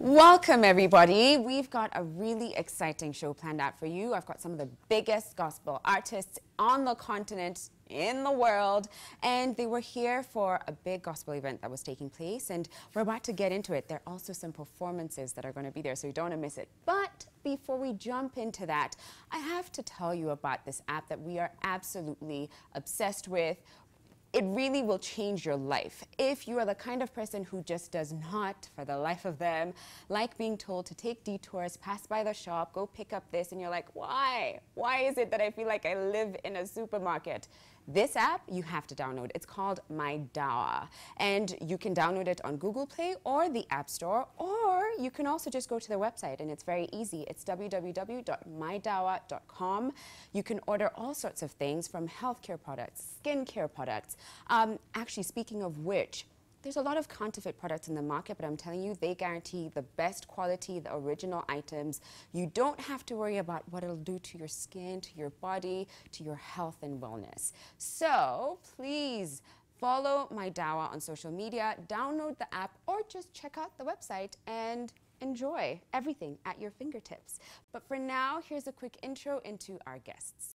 Welcome, everybody. We've got a really exciting show planned out for you. I've got some of the biggest gospel artists on the continent, in the world, and they were here for a big gospel event that was taking place, and we're about to get into it. There are also some performances that are going to be there, so you don't want to miss it. But before we jump into that, I have to tell you about this app that we are absolutely obsessed with. It really will change your life. If you are the kind of person who just does not, for the life of them, like being told to take detours, pass by the shop, go pick up this, and you're like, why? Why is it that I feel like I live in a supermarket? This app, you have to download. It's called My Dawa, and you can download it on Google Play or the App Store, or you can also just go to their website, and it's very easy. It's www.mydawa.com. You can order all sorts of things from healthcare products, skincare products. Actually, speaking of which, there's a lot of counterfeit products in the market, but I'm telling you, they guarantee the best quality, the original items. You don't have to worry about what it'll do to your skin, to your body, to your health and wellness. So please follow My Dawa on social media, download the app, or just check out the website and enjoy everything at your fingertips. But for now, here's a quick intro into our guests.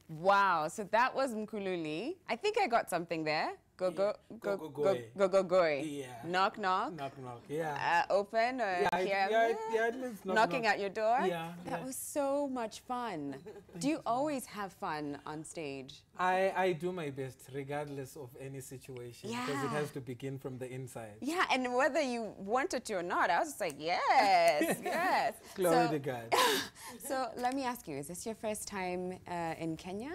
Wow, so that was Mkululi. I think I got something there. Go go go go Go-go-goy. go go go. Yeah. Knock knock. Knock knock. Yeah. Open or Yeah, here. it means knock, Knocking knock. at your door. Yeah. That was so much fun. Do you always have fun on stage? I do my best regardless of any situation because it Yeah. has to begin from the inside. Yeah, and whether you wanted to or not, I was just like, yes, yes. Glory to God. So let me ask you, is this your first time in Kenya?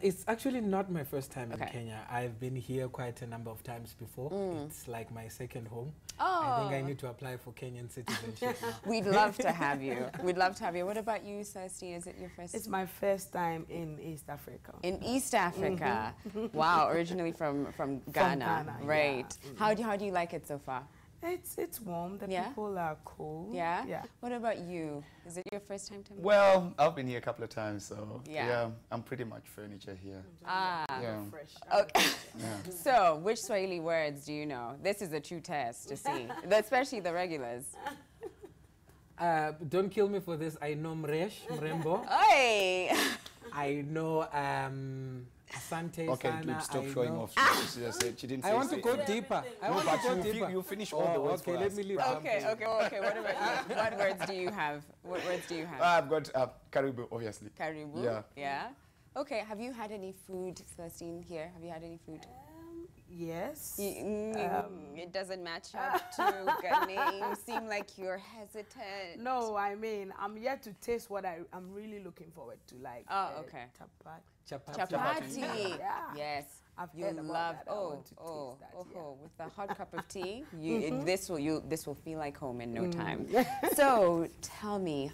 It's actually not my first time in Okay. Kenya. I've been here quite a number of times before. It's like my second home. Oh. I think I need to apply for Kenyan citizenship now. We'd love to have you. We'd love to have you. What about you, Celestine? Is it your first? It's my first time in East Africa. In East Africa. Wow, originally from Ghana. Ghana, Right. yeah. How do you like it so far? It's warm. The Yeah? people are cool. Yeah? Yeah. What about you? Is it your first time, Tembalami? Well, I've been here a couple of times, so Yeah. I'm pretty much furniture here. Ah. Yeah. Fresh. Okay. Yeah. So, which Swahili words do you know? This is a true test to see, especially the regulars. Don't kill me for this. I know Mresh, Mrembo. Oi! I know Asante Okay, Sana. please stop I showing know- off. She just said she didn't say I want to say go anything. deeper. I No, want but to go deeper. you finish all the words okay, for let us. me leave. Okay. What about you? What words do you have? What words do you have? I've got Karibu, obviously. Karibu? Yeah. Yeah? Okay, have you had any food, Celestine, here? Have you had any food? Yes. It doesn't match up to Ghana. You seem like you're hesitant. No, I mean, I'm yet to taste what I'm really looking forward to, like Okay. chapati. Chapati. Yeah. Yes. I've You heard about love that. I want to taste that, yeah. with a hot cup of tea, this will feel like home in no time. So tell me,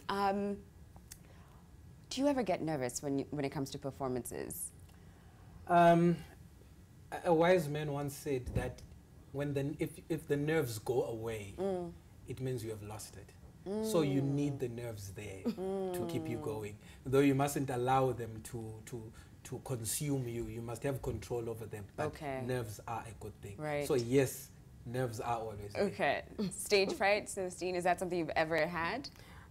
do you ever get nervous when it comes to performances? A wise man once said that if the nerves go away, it means you have lost it. So you need the nerves there to keep you going. Though you mustn't allow them to consume you. You must have control over them. But Okay. nerves are a good thing. Right. So yes, nerves are always there. Okay. Stage fright, Celestine, is that something you've ever had?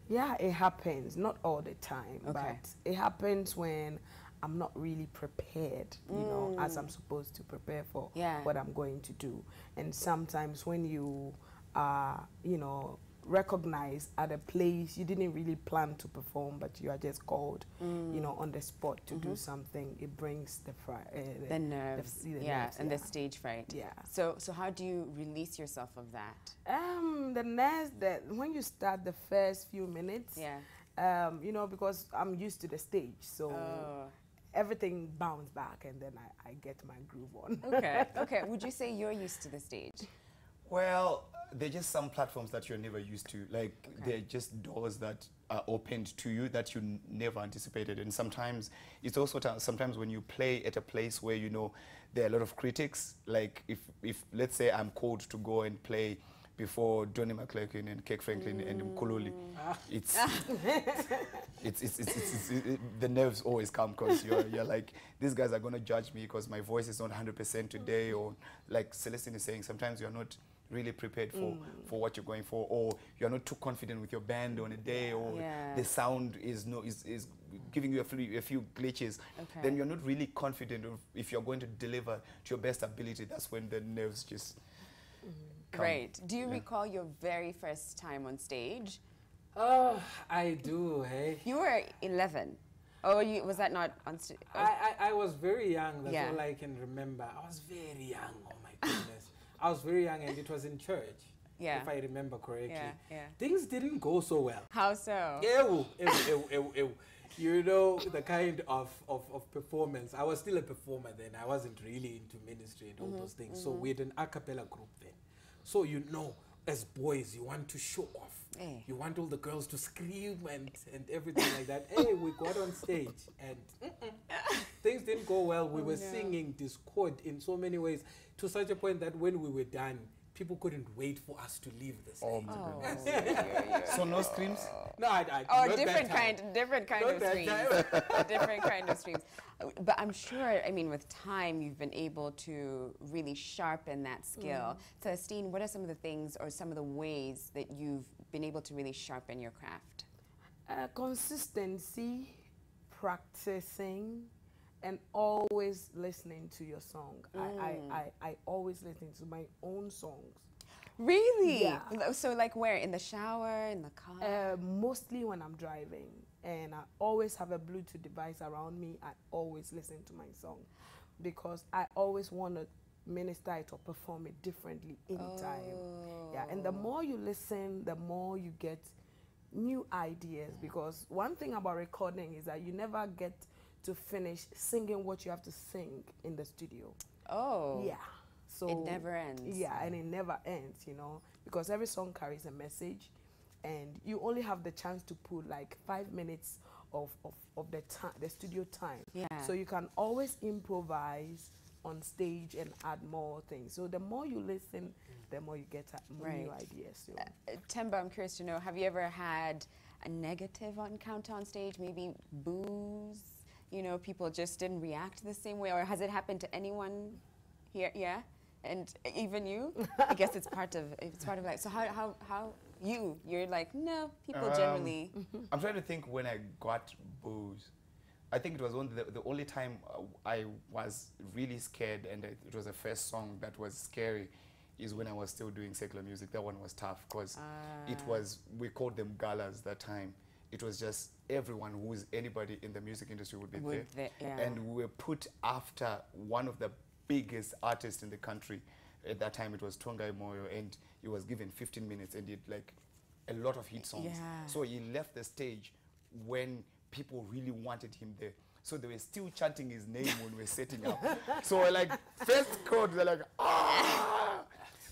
Yeah, it happens. Not all the time, Okay. but it happens when I'm not really prepared, you know, as I'm supposed to prepare for Yeah. what I'm going to do. And sometimes when you are, you know, recognized at a place you didn't really plan to perform, but you are just called, you know, on the spot to do something, it brings The nerves, the yeah, nerves, and yeah. the stage fright. Yeah. So how do you release yourself of that? The nerves that when you start the first few minutes, Yeah. you know, because I'm used to the stage, so everything bounce back, and then I get my groove on. Okay. Okay. Would you say you're used to the stage? Well, they're just some platforms that you're never used to. Like, they're just doors that are opened to you that you never anticipated. And sometimes, it's also sometimes when you play at a place where, you know, there are a lot of critics. Like, if let's say I'm called to go and play before Donnie McClurkin and Kek Franklin and Mkululi, it's the nerves always come because you're like, these guys are going to judge me because my voice is not 100% today, or like Celestine is saying, sometimes you're not really prepared for what you're going for, or you're not too confident with your band on a day, or the sound is giving you a few glitches. Then you're not really confident if you're going to deliver to your best ability. That's when the nerves just come. Right. Do you recall your very first time on stage? Oh, I do, hey. You were 11. Oh, was that not on stage? I was very young, that's Yeah. all I can remember. I was very young, oh my goodness. I was very young and it was in church, if I remember correctly. Yeah. Things didn't go so well. How so? Ew. You know, the kind of performance. I was still a performer then. I wasn't really into ministry and all those things. So we had an a cappella group then. So, you know, as boys, you want to show off. Hey. You want all the girls to scream and everything like that. Hey, we got on stage and things didn't go well. We were singing discord in so many ways, to such a point that when we were done, people couldn't wait for us to leave the stage. Oh my goodness. So no screams? No, I Oh, not different that time. different kind Not of that streams. time. Different kind of streams. But I'm sure, I mean, with time, you've been able to really sharpen that skill. Celestine, what are some of the things or some of the ways that you've been able to really sharpen your craft? Consistency, practicing, and always listening to your song. I always listen to my own songs. Really? Yeah. So like where? In the shower, in the car? Mostly when I'm driving, and I always have a Bluetooth device around me. I always listen to my song because I always want to minister it or perform it differently in time. Yeah, and the more you listen, the more you get new ideas, because one thing about recording is that you never get to finish singing what you have to sing in the studio. Oh. Yeah. So it never ends. Yeah, and it never ends, you know, because every song carries a message, and you only have the chance to put like 5 minutes of the time, the studio time. Yeah. So you can always improvise on stage and add more things. So the more you listen, the more you get new ideas. So. Temba, I'm curious to know, have you ever had a negative encounter on stage? Maybe boos? You know, people just didn't react the same way, or has it happened to anyone here? Yeah. And even you? I guess it's part of life. So how you're like, no, people generally. I'm trying to think when I got boos. I think it was the only time I was really scared, and it was the first song that was scary, is when I was still doing secular music. That one was tough because it was, we called them galas that time. It was just everyone who's anybody in the music industry would be there. Yeah. And we were put after one of the biggest artists in the country. At that time it was Tongai Moyo, and he was given 15 minutes and did like a lot of hit songs. Yeah. So he left the stage when people really wanted him there. So they were still chanting his name when we were setting up. So we're like, first crowd, they're like, ah!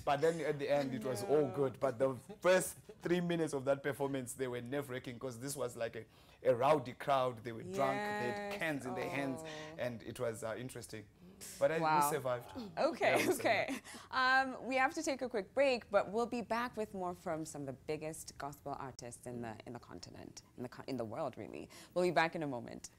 But then at the end, it was all good. But the first 3 minutes of that performance, they were nerve-wracking because this was like a rowdy crowd. They were drunk, they had cans in their hands, and it was interesting. But we survived. Okay, okay. We have to take a quick break, but we'll be back with more from some of the biggest gospel artists in the continent, in the world, really. We'll be back in a moment.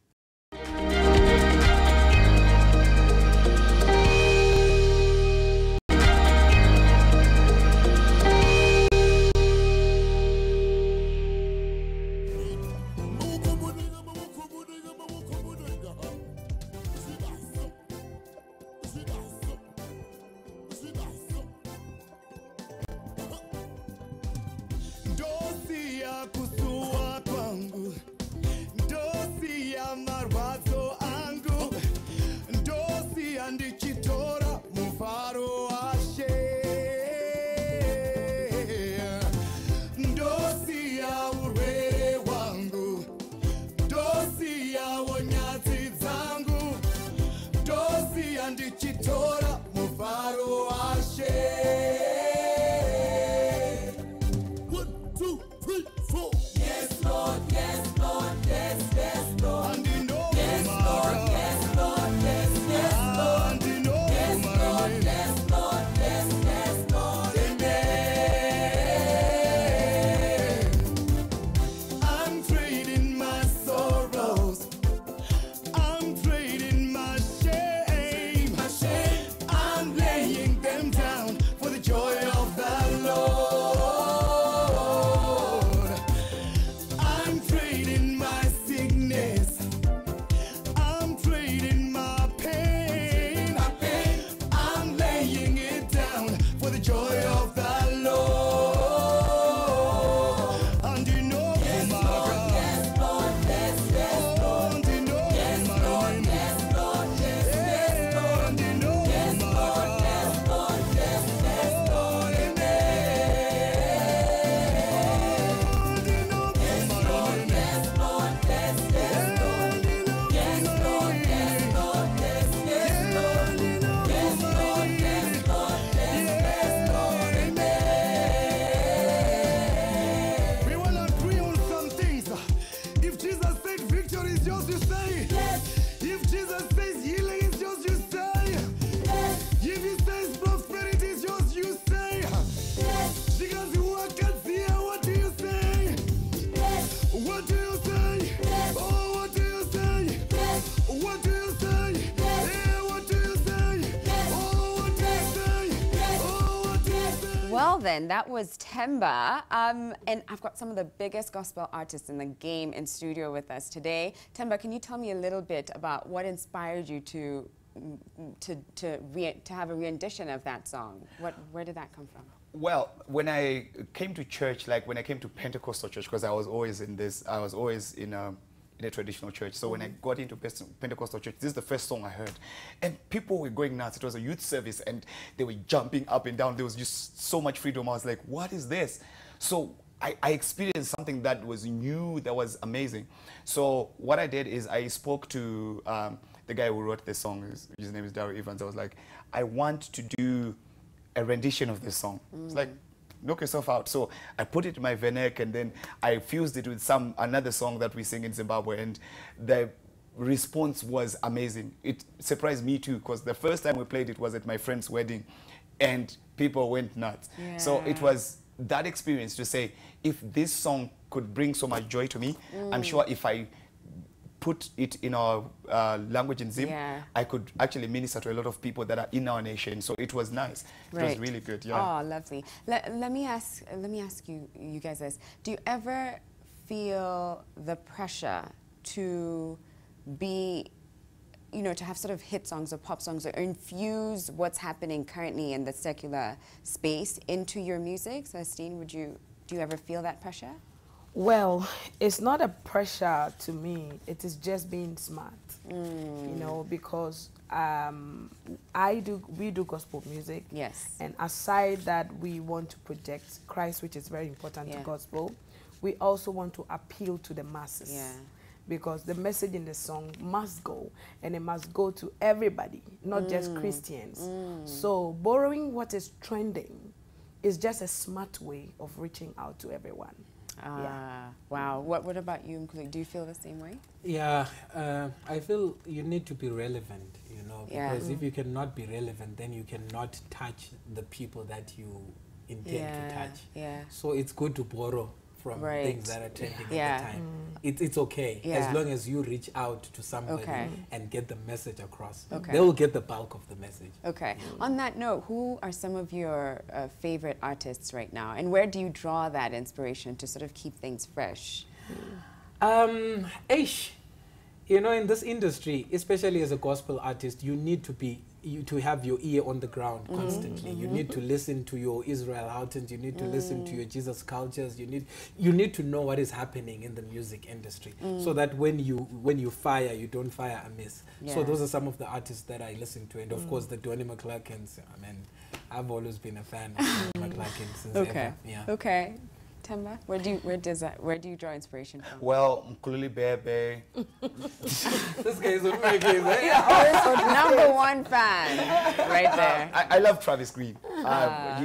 then, that was Temba. And I've got some of the biggest gospel artists in the game in studio with us today. Temba, can you tell me a little bit about what inspired you to have a rendition of that song? Where did that come from? Well, when I came to church, like when I came to Pentecostal church, because I was always in a traditional church. So when I got into Pentecostal church, this is the first song I heard. And people were going nuts. It was a youth service and they were jumping up and down. There was just so much freedom. I was like, what is this? So I experienced something that was new, that was amazing. So what I did is I spoke to the guy who wrote this song. His name is Darryl Evans. I was like, I want to do a rendition of this song. It's like, knock yourself out. So I put it in my vernac and then I fused it with another song that we sing in Zimbabwe, and the response was amazing. It surprised me too, because the first time we played it was at my friend's wedding and people went nuts. Yeah. So it was that experience to say, if this song could bring so much joy to me, I'm sure if I put it in our language in Zim, I could actually minister to a lot of people that are in our nation. So it was nice. It was really good. Yeah. Oh, lovely. Let me ask you guys this. Do you ever feel the pressure to be, to have sort of hit songs or pop songs, or infuse what's happening currently in the secular space into your music? Celestine, do you ever feel that pressure? Well, it's not a pressure to me. It is just being smart, because we do gospel music. Yes. And aside that, we want to project Christ, which is very important to gospel. We also want to appeal to the masses. Yeah. Because the message in the song must go, and it must go to everybody, not just Christians. So borrowing what is trending is just a smart way of reaching out to everyone. Wow. What about you, Mkululi? Do you feel the same way? Yeah, I feel you need to be relevant, because if you cannot be relevant, then you cannot touch the people that you intend to touch. Yeah. So it's good to borrow from things that are trending at the time. It's okay, as long as you reach out to somebody and get the message across. They will get the bulk of the message. Okay. On that note, who are some of your favorite artists right now, and where do you draw that inspiration to sort of keep things fresh? In this industry, especially as a gospel artist, you need to have your ear on the ground constantly. You need to listen to your Israel Houghtons, you need to listen to your Jesus Cultures, you need to know what is happening in the music industry, so that when you fire, you don't fire amiss. So those are some of the artists that I listen to, and of course the Donnie McCluckins. I mean, I've always been a fan of McCluckins since ever. Yeah. Okay. Temba, where do you draw inspiration from? Well, Mkululi Bhebhe. This guy is making number one fan, right there. I love Travis Green.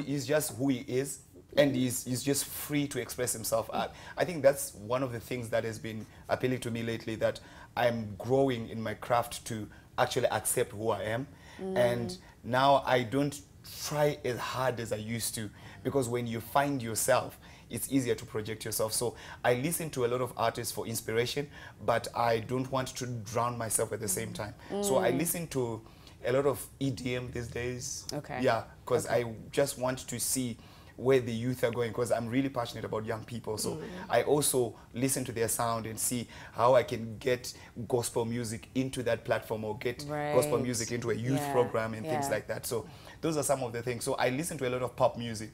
He's just who he is, and he's just free to express himself. I think that's one of the things that has been appealing to me lately, that I'm growing in my craft to actually accept who I am. And now I don't try as hard as I used to, because when you find yourself, it's easier to project yourself. So I listen to a lot of artists for inspiration, but I don't want to drown myself at the same time. So I listen to a lot of EDM these days. Okay. Yeah, because I just want to see where the youth are going, because I'm really passionate about young people. So I also listen to their sound and see how I can get gospel music into that platform, or get gospel music into a youth program and things like that. So those are some of the things. So I listen to a lot of pop music.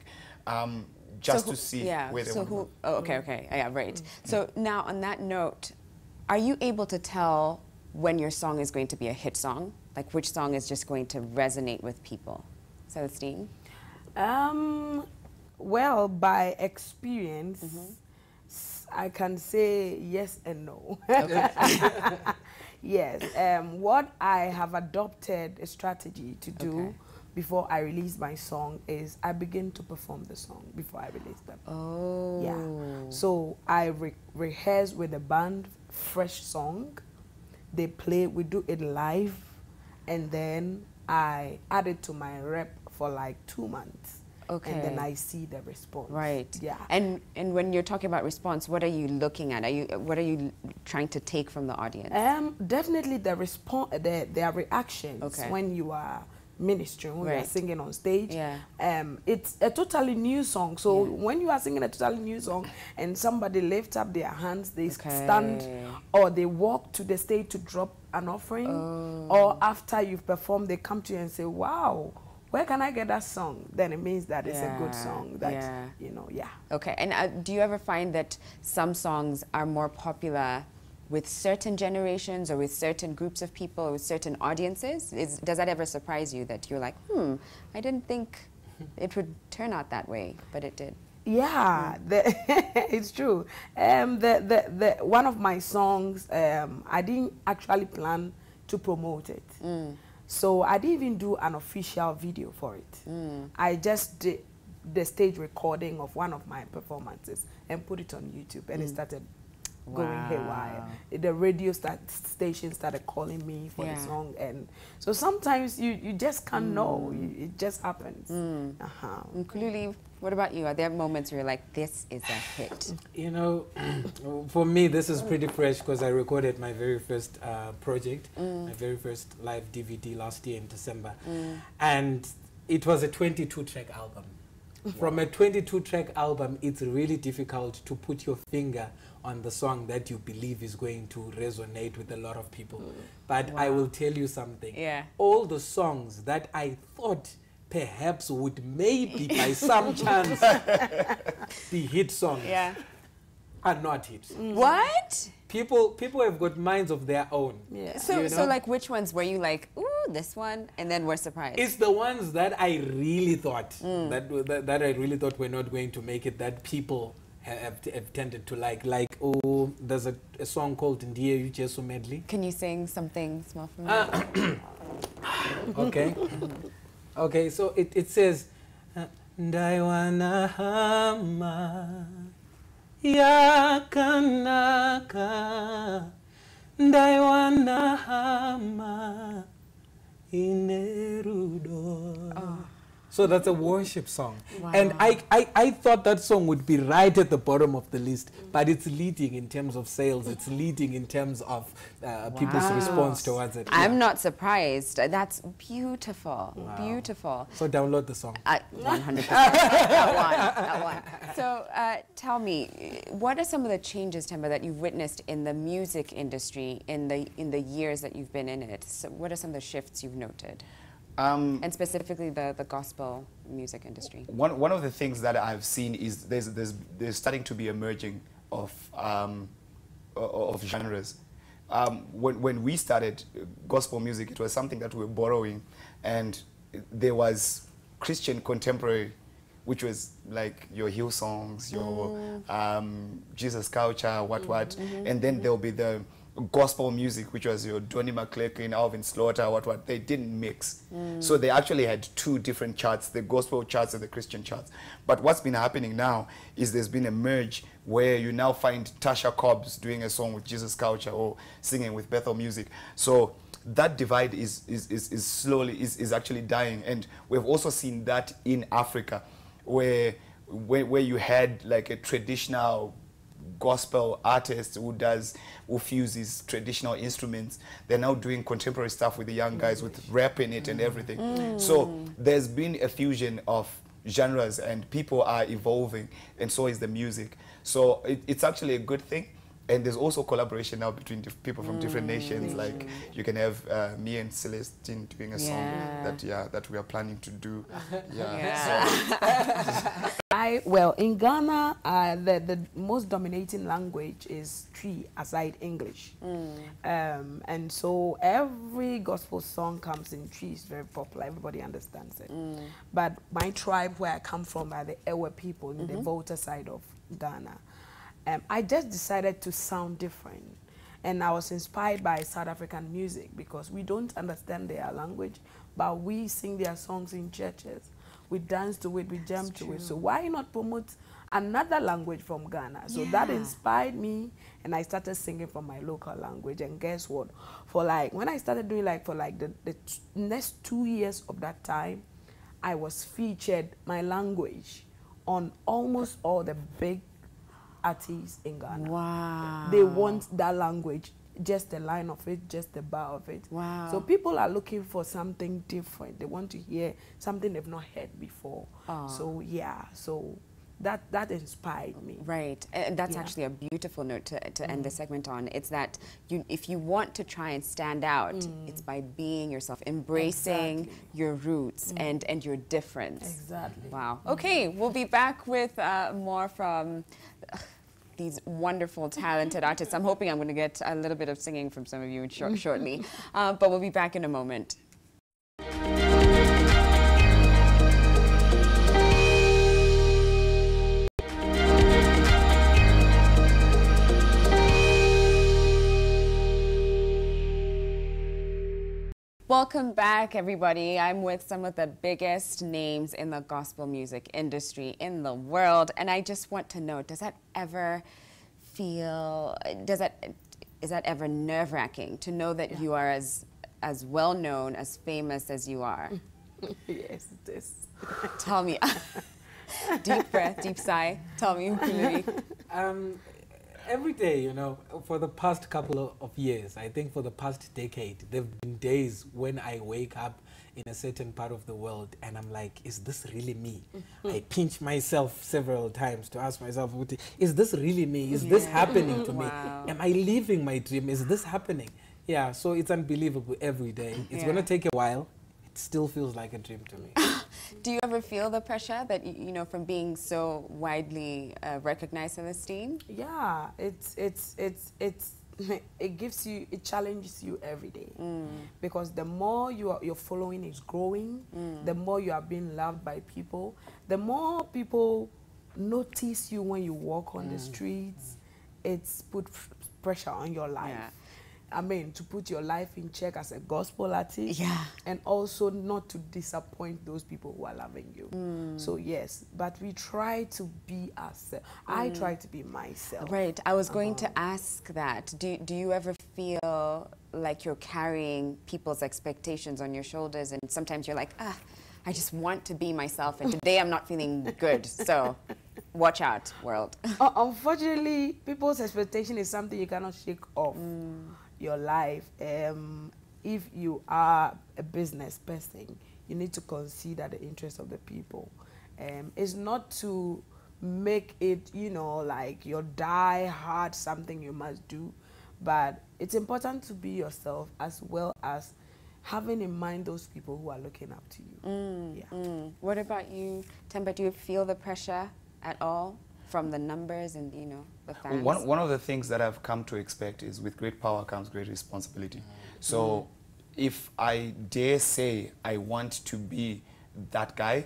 Just to see where they want to go. Okay. Yeah, right. So now, on that note, are you able to tell when your song is going to be a hit song? Like, which song is just going to resonate with people? Celestine? Well, by experience, I can say yes and no. Okay. Yes. What I have adopted a strategy to do before I release my song is I begin to perform the song before I release them. Oh. Yeah. So I rehearse with the band, fresh song. They play, we do it live, and then I add it to my rep for like 2 months. Okay. And then I see the response. Right. Yeah. And when you're talking about response, what are you looking at? What are you trying to take from the audience? Definitely the response, their reactions when you are ministry, when we are Right. singing on stage. Yeah. It's a totally new song. So when you are singing a totally new song and somebody lifts up their hands, they stand or they walk to the stage to drop an offering, or after you've performed, they come to you and say, wow, where can I get that song? Then it means that it's a good song. That, you know, Okay, and do you ever find that some songs are more popular with certain generations or with certain groups of people or with certain audiences? Does that ever surprise you that you're like, I didn't think it would turn out that way, but it did? Yeah, it's true. One of my songs, I didn't actually plan to promote it. So I didn't even do an official video for it. I just did the stage recording of one of my performances and put it on YouTube, and it started going haywire. The radio station started calling me for the song, and so sometimes you just can't know. It just happens. Mkululi, what about you? Are there moments where you're like, this is a hit? You know, for me, this is pretty fresh because I recorded my very first project, my very first live DVD last year in December. And it was a 22-track album. From a 22-track album, it's really difficult to put your finger on the song that you believe is going to resonate with a lot of people. But I will tell you something. All the songs that I thought perhaps would maybe by some chance be hit songs are not hits. What? People have got minds of their own. So like which ones were you like, ooh, this one, and then were surprised? It's the ones that I really thought that I really thought were not going to make it, that people have tended to like, oh, there's a song called Ndiye Ujesu Medley. Can you sing something small for me? Okay. Okay, so it says, Ndaiwana hama yakanaka Ndaiwana hama inerudo. So that's a worship song. And I thought that song would be right at the bottom of the list, but it's leading in terms of sales. It's leading in terms of people's response towards it. I'm not surprised. That's beautiful. Beautiful. So download the song. 100%. That one. So tell me, what are some of the changes, Temba, that you've witnessed in the music industry in the years that you've been in it? So what are some of the shifts you've noted? And specifically the gospel music industry. One of the things that I've seen is there's starting to be a merging of genres. When we started gospel music, it was something that we were borrowing, and there was Christian contemporary, which was like your Hill songs, your Jesus culture, what, and then there'll be the gospel music, which was your Donnie McClurkin, Alvin Slaughter, what. They didn't mix. So they actually had two different charts, the gospel charts and the Christian charts. But what's been happening now is there's been a merge where you now find Tasha Cobbs doing a song with Jesus culture or singing with Bethel music. So that divide is actually dying. And we've also seen that in Africa, where you had like a traditional gospel artist who fuses traditional instruments. They're now doing contemporary stuff with the young guys with rap in it and everything. So there's been a fusion of genres and people are evolving, and so is the music. So it's actually a good thing. And there's also collaboration now between people from different nations. Like you can have me and Celestine doing a song that we are planning to do. Well, in Ghana, the most dominating language is Twi, aside English. And so every gospel song comes in Twi. It's very popular. Everybody understands it. But my tribe, where I come from, are the Ewe people in the Volta side of Ghana. I just decided to sound different. And I was inspired by South African music because we don't understand their language, but we sing their songs in churches. We dance to it, we jam to it. So why not promote another language from Ghana? So that inspired me, and I started singing from my local language. And guess what? For like, when I started doing like, for like the next 2 years of that time, I was featured, my language, on almost all the big artists in Ghana. Wow. They want that language just the line of it, just the bar of it. Wow. So people are looking for something different. They want to hear something they've not heard before. So yeah, so that inspired me. Right, and that's actually a beautiful note to end the segment on. It's that if you want to try and stand out, it's by being yourself, embracing your roots and your difference. Exactly. Wow. Okay, we'll be back with more from these wonderful, talented artists. I'm hoping I'm going to get a little bit of singing from some of you shortly, but we'll be back in a moment. Welcome back, everybody. I'm with some of the biggest names in the gospel music industry in the world, and I just want to know, is that ever nerve-wracking to know that you are as well known, as famous as you are? Yes, it is. Tell me. Deep breath, deep sigh. Tell me, Mkululi. Every day, you know, for the past couple of years, I think for the past decade, there have been days when I wake up in a certain part of the world and I'm like, is this really me? I pinch myself several times to ask myself, is this really me? Is this happening to me? Am I living my dream? Is this happening? Yeah, so it's unbelievable every day. It's going to take a while. It still feels like a dream to me. Do you ever feel the pressure that, you know, from being so widely recognized and esteemed? Yeah, it gives you, it challenges you every day. Because the more your following is growing, the more you are being loved by people, the more people notice you when you walk on the streets. It's put pressure on your life. Yeah. I mean, to put your life in check as a gospel artist, yeah, and also not to disappoint those people who are loving you. So yes, but we try to be ourselves. I try to be myself. Right. I was going to ask that. Do you ever feel like you're carrying people's expectations on your shoulders, and sometimes you're like, I just want to be myself, and today I'm not feeling good, so watch out, world. Unfortunately, people's expectation is something you cannot shake off your life. If you are a business person, you need to consider the interest of the people. It's not to make it, you know, like your die-hard something you must do, but it's important to be yourself as well as having in mind those people who are looking up to you. What about you, Temba? Do you feel the pressure at all from the numbers and, you know, the fans? One of the things that I've come to expect is with great power comes great responsibility. So if I dare say I want to be that guy,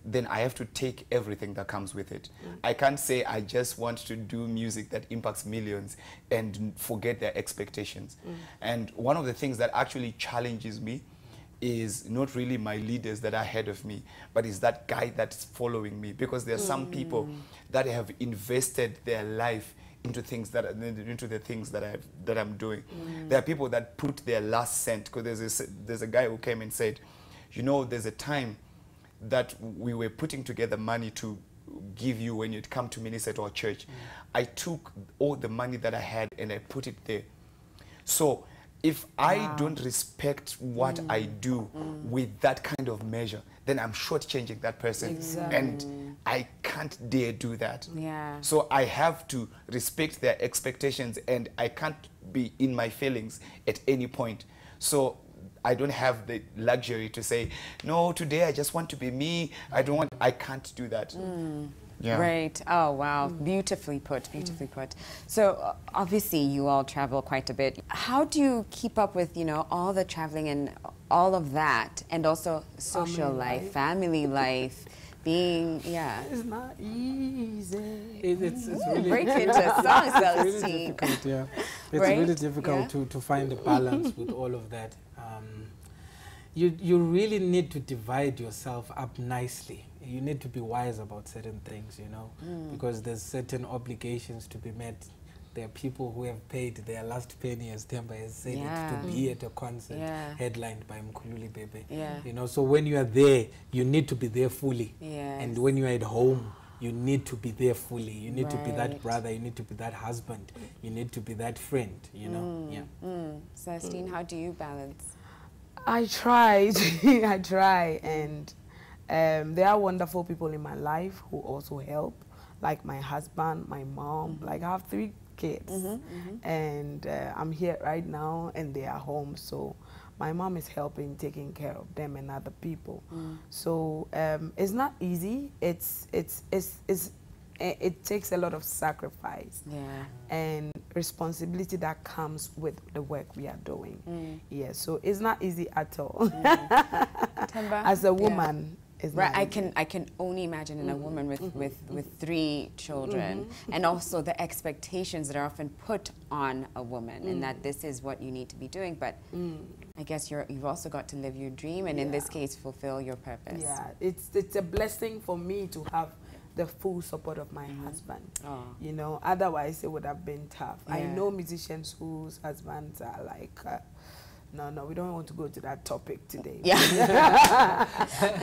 then I have to take everything that comes with it. I can't say I just want to do music that impacts millions and forget their expectations. And one of the things that actually challenges me is not really my leaders that are ahead of me, but is that guy that's following me. Because there are some people that have invested their life into things that into the things that I'm doing. There are people that put their last cent. Because there's a guy who came and said, you know, there's a time that we were putting together money to give you when you'd come to minister to our church. I took all the money that I had and I put it there. So if I don't respect what I do with that kind of measure, then I'm shortchanging that person. And I can't dare do that. So I have to respect their expectations, and I can't be in my feelings at any point. So I don't have the luxury to say, no, today I just want to be me. I can't do that. Right. Oh, wow. Beautifully put, beautifully put. So obviously you all travel quite a bit. How do you keep up with, you know, all the traveling and all of that, and also social life, family life, being, It's not easy. It's really, break into songs, Celestine. It's really difficult to find a balance with all of that. You really need to divide yourself up nicely. You need to be wise about certain things, you know, because there's certain obligations to be met. There are people who have paid their last penny, as Temba has said, to be at a concert headlined by Mkululi Bhebhe. You know, so when you are there, you need to be there fully. And when you are at home, you need to be there fully. You need to be that Right. brother. You need to be that husband. You need to be that friend, you know? Yeah. Celestine, how do you balance? I try. I try, and there are wonderful people in my life who also help, like my husband, my mom. Like I have 3 kids, and I'm here right now, and they are home. So my mom is helping, taking care of them and other people. So it's not easy. It takes a lot of sacrifice and responsibility that comes with the work we are doing. Yeah, so it's not easy at all. Temba? As a woman, it's Right, not I can only imagine in a woman with 3 children, and also the expectations that are often put on a woman, and that this is what you need to be doing. But I guess you've also got to live your dream, and in this case, fulfill your purpose. Yeah, it's a blessing for me to have the full support of my husband. You know, otherwise it would have been tough. I know musicians whose husbands are like, no, we don't want to go to that topic today. Yeah.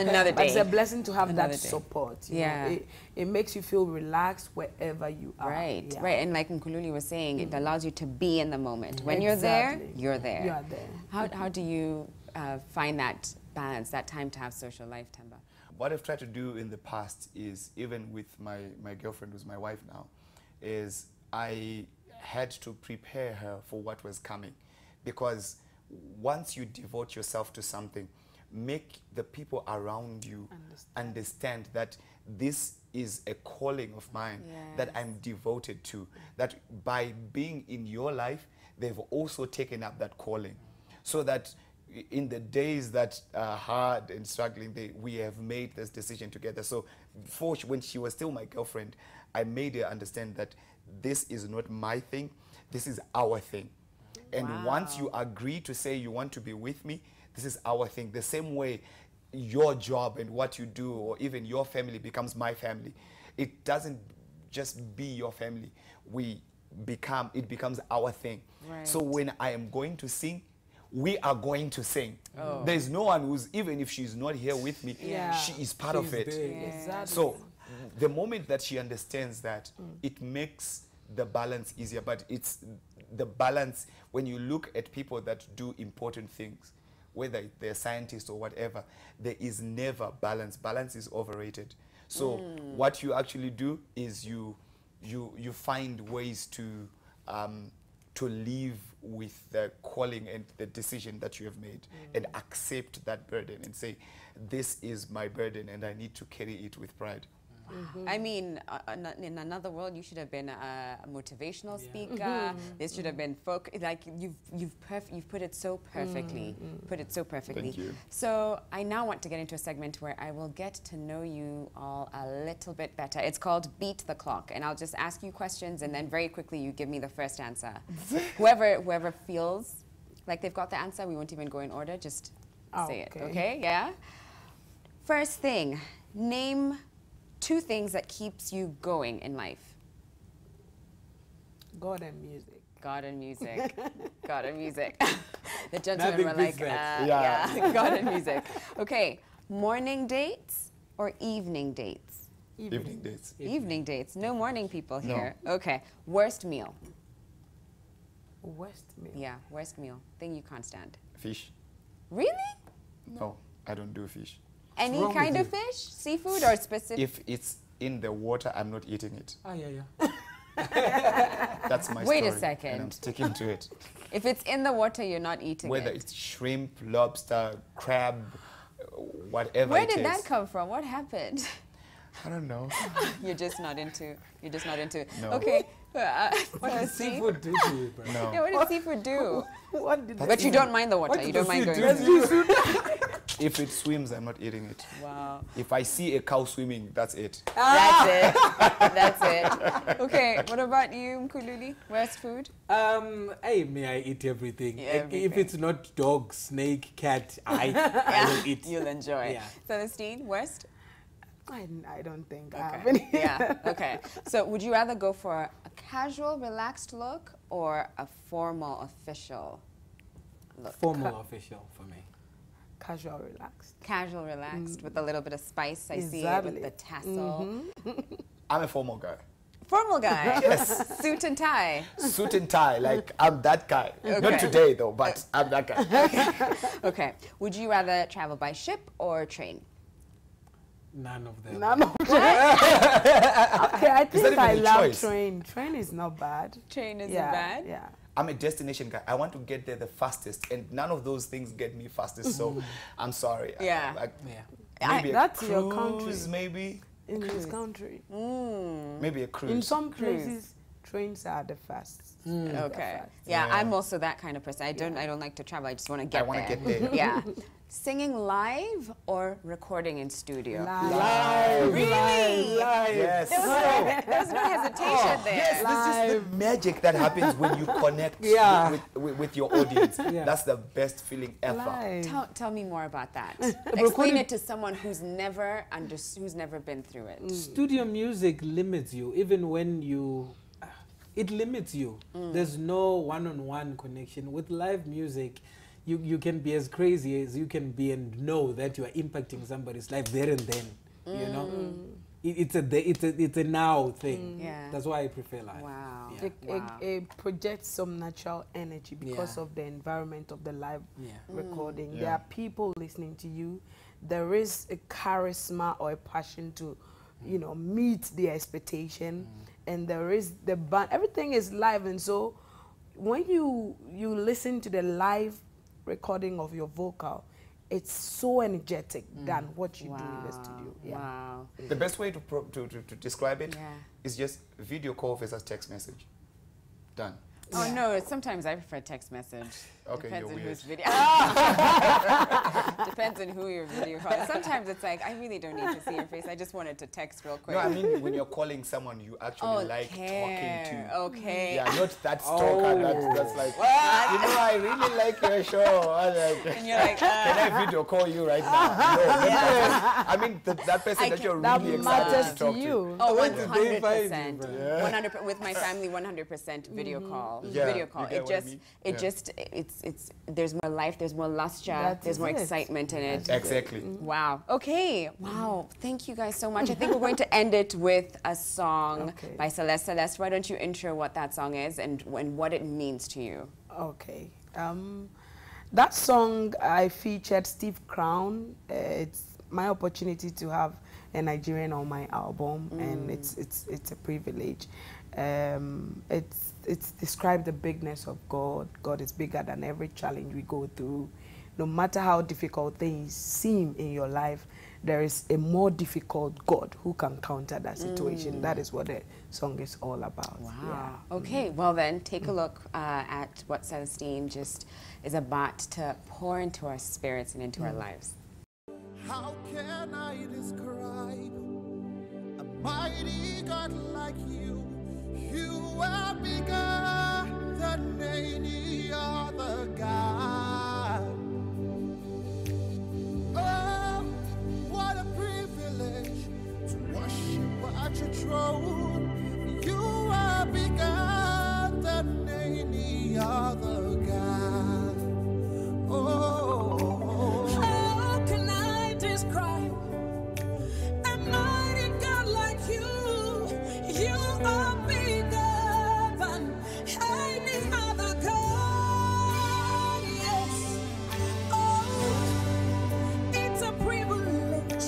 Another day. But it's a blessing to have Another that day. support. You Yeah. know? It makes you feel relaxed wherever you are. Right, Yeah. right. And like Mkululi was saying, it allows you to be in the moment. When you're there, Exactly. you're there. You are there. How do you find that balance, that time to have social life, Temba? What I've tried to do in the past is, even with my girlfriend, who's my wife now, is I had to prepare her for what was coming. Because once you devote yourself to something, make the people around you understand that this is a calling of mine that I'm devoted to. That by being in your life, they've also taken up that calling. So that in the days that are hard and struggling, we have made this decision together. So when she was still my girlfriend, I made her understand that this is not my thing, this is our thing. And once you agree to say you want to be with me, this is our thing. The same way your job and what you do, or even your family, becomes my family. It doesn't just be your family. It becomes our thing. Right. So when I am going to sing, we are going to sing. There's no one who's, even if she's not here with me, she is part of it. Exactly. So the moment that she understands that, it makes the balance easier. But it's the balance when you look at people that do important things, whether they're scientists or whatever, there is never balance. Balance is overrated. So what you actually do is you find ways to live with the calling and the decision that you have made, and accept that burden and say, this is my burden and I need to carry it with pride. I mean, in another world, you should have been a motivational speaker. This should have been like you've put it so perfectly. Put it so perfectly. Thank you. So I now want to get into a segment where I will get to know you all a little bit better. It's called Beat the Clock, and I'll just ask you questions, and then very quickly you give me the first answer. whoever feels like they've got the answer, we won't even go in order. Just say it. Okay? Yeah. First thing, name 2 things that keeps you going in life. God and music. God and music. God and music. The gentlemen were Nothing like, beats that. yeah, God and music. Okay, morning dates or evening dates? Evening dates. Evening dates. No morning people here. Okay, worst meal. Worst meal. Yeah, worst meal. Thing you can't stand. Fish. Really? No, I don't do fish. Any wrong kind with of fish? Seafood or specific? If it's in the water, I'm not eating it. Oh, yeah. That's my Wait story. a second. And I'm sticking to it. If it's in the water, you're not eating Whether it. it's shrimp, lobster, crab, whatever Where it did is. that come from? What happened? I don't know. You're just not into. You're just not into. No. Okay. What does see? seafood do to you, bro? No. Yeah, what did seafood do? What did But you don't mind the water. What You did don't the mind sea going. do to you? If it swims, I'm not eating it. Wow. If I see a cow swimming, that's it. That's it. That's it. Okay. What about you, Mkululi? Worst food? Hey, may I eat everything? Yeah, If everything. it's not dog, snake, cat, I will eat. You'll enjoy. Yeah. Celestine, worst? I don't think I Okay. have any. Yeah. Okay. So, would you rather go for a casual, relaxed look or a formal, official look? Formal official for me. Casual, relaxed. Casual, relaxed, with a little bit of spice. I see it with the tassel. I'm a formal guy. Formal guy. Yes. Suit and tie. Suit and tie, like I'm that guy. Okay. Not today though, but I'm that guy. Okay. Would you rather travel by ship or train? None of them. None of that. Okay, I think I even a love choice? train. Train is not bad. Train isn't Yeah, bad? yeah. I'm a destination guy. I want to get there the fastest, and none of those things get me fastest. So I'm sorry. Yeah. Maybe That's a your cruise, country. maybe. In this country. Maybe a cruise. In some places, trains are the fastest. Okay. Yeah. I'm also that kind of person. I don't like to travel. I just want to get I want there. to get there. Yeah. Singing live or recording in studio? Live. Really? Yes. There was no hesitation there. Yes, this is the magic that happens when you connect Yeah. with your audience. Yeah. That's the best feeling ever. Live. Tell me more about that. Explain it to someone who's never been through it. Studio music limits you, even when you... It limits you. There's no one-on-one connection. With live music, you can be as crazy as you can be and know that you are impacting somebody's life there and then. You know? It's a now thing. Yeah. That's why I prefer live. Wow. Yeah. It projects some natural energy because of the environment of the live recording. Yeah. There are people listening to you. There is a charisma or a passion to, meet the expectation. And there is the band. Everything is live, and so when you listen to the live recording of your vocal, it's so energetic than what you do in the studio. Yeah. Wow. The best way to describe it is Yeah. just video call versus text message. Done. Oh no, sometimes I prefer text message. Okay, Depends you're on weird. who's video. Depends on who you're video calling. Sometimes it's like, I really don't need to see your face. I just wanted to text real quick. No, I mean when you're calling someone you actually like talking to. Okay. Yeah, not that stalker. That's like, I really like your show. And you're like, can I video call you right now? No, not that. I mean that person that you're That really excited matters to to talk you. oh, When did they find 100%. you, 100 with my family, 100% video call. Yeah, Video call. you get what I mean? It's there's more life, there's more luster, That there's is more it. excitement in it. Exactly. Wow. Okay. Wow. Thank you guys so much. I think we're going to end it with a song Okay. by Celeste. Celeste, why don't you intro what that song is and what it means to you? Okay. That song I featured Steve Crown. It's my opportunity to have a Nigerian on my album, and it's a privilege. It's described the bigness of God. God is bigger than every challenge we go through. No matter how difficult things seem in your life, there is a more difficult God who can counter that situation. That is what the song is all about. Wow. Yeah. Okay. Well then, take a look at what Celestine just is about to pour into our spirits and into our lives. How can I describe a mighty God like you? You are bigger than any other God. Oh, what a privilege to worship at your throne. You are bigger than any other God. Oh, how can I describe a mighty God like you? You are bigger than any other God. Yes. Oh, it's a privilege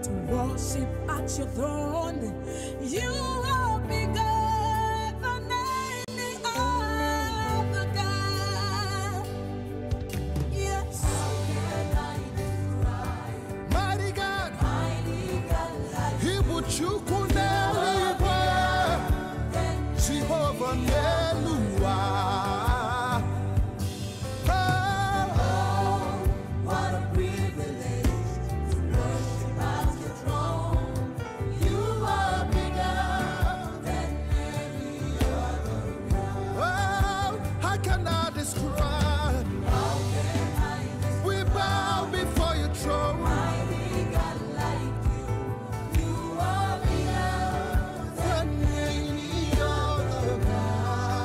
to worship at your throne. You are bigger than any other God. Yes. mighty God, He put you Jehovah Nelua. Oh, What a privilege to worship at your throne. You are bigger than any other God. oh, how can I describe? How can I We bow before your throne. mighty God like you? You are bigger Than any other God.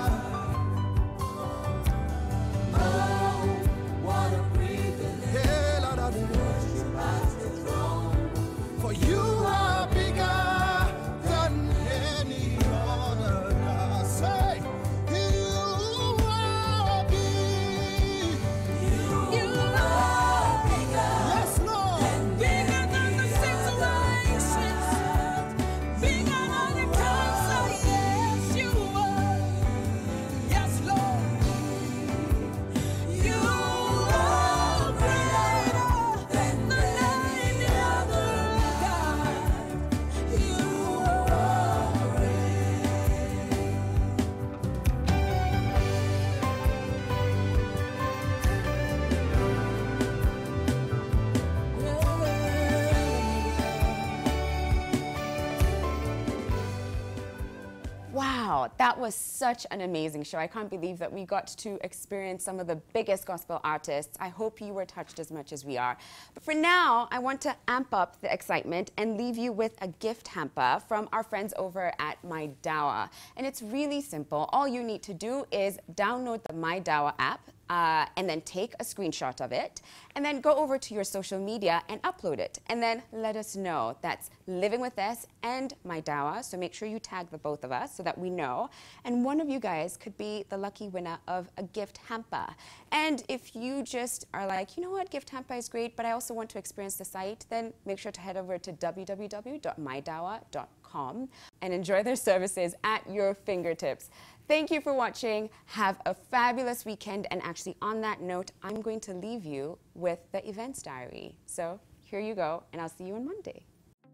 Wow, that was such an amazing show. I can't believe that we got to experience some of the biggest gospel artists. I hope you were touched as much as we are. But for now, I want to amp up the excitement and leave you with a gift hamper from our friends over at My Dawa. And it's really simple. All you need to do is download the My Dawa app. And then take a screenshot of it, and then go over to your social media and upload it, and then let us know. That's Living with Us and My Dawa, so make sure you tag the both of us so that we know. And one of you guys could be the lucky winner of a gift hamper. And if you just are like, you know what, gift hamper is great, but I also want to experience the site, then make sure to head over to www.mydawa.com and enjoy their services at your fingertips. Thank you for watching. Have a fabulous weekend. And actually, on that note, I'm going to leave you with the events diary. So here you go, and I'll see you on Monday.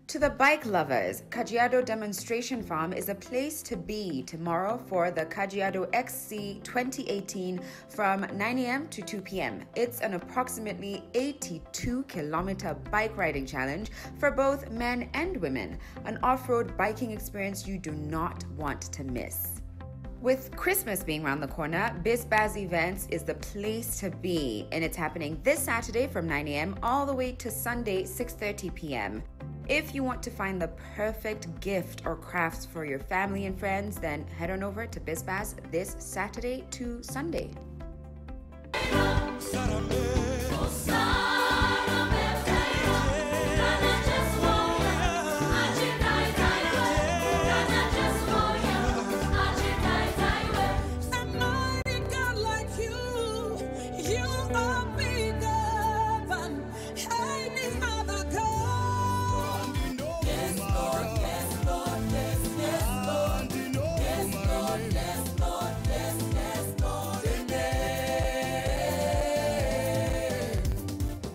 To the bike lovers, Kajiado Demonstration Farm is a place to be tomorrow for the Kajiado XC 2018 from 9 a.m. to 2 p.m. It's an approximately 82-kilometer bike riding challenge for both men and women, an off-road biking experience you do not want to miss. With Christmas being around the corner, BizBaz Events is the place to be, and it's happening this Saturday from 9 a.m. all the way to Sunday 6:30 p.m. If you want to find the perfect gift or crafts for your family and friends, then head on over to BizBaz this Saturday to Sunday.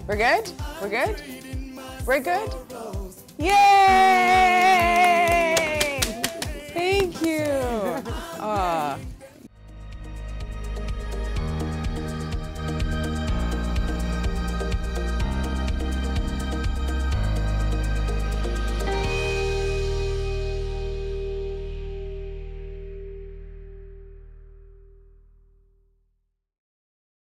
We're good? We're good? We're good? Yay!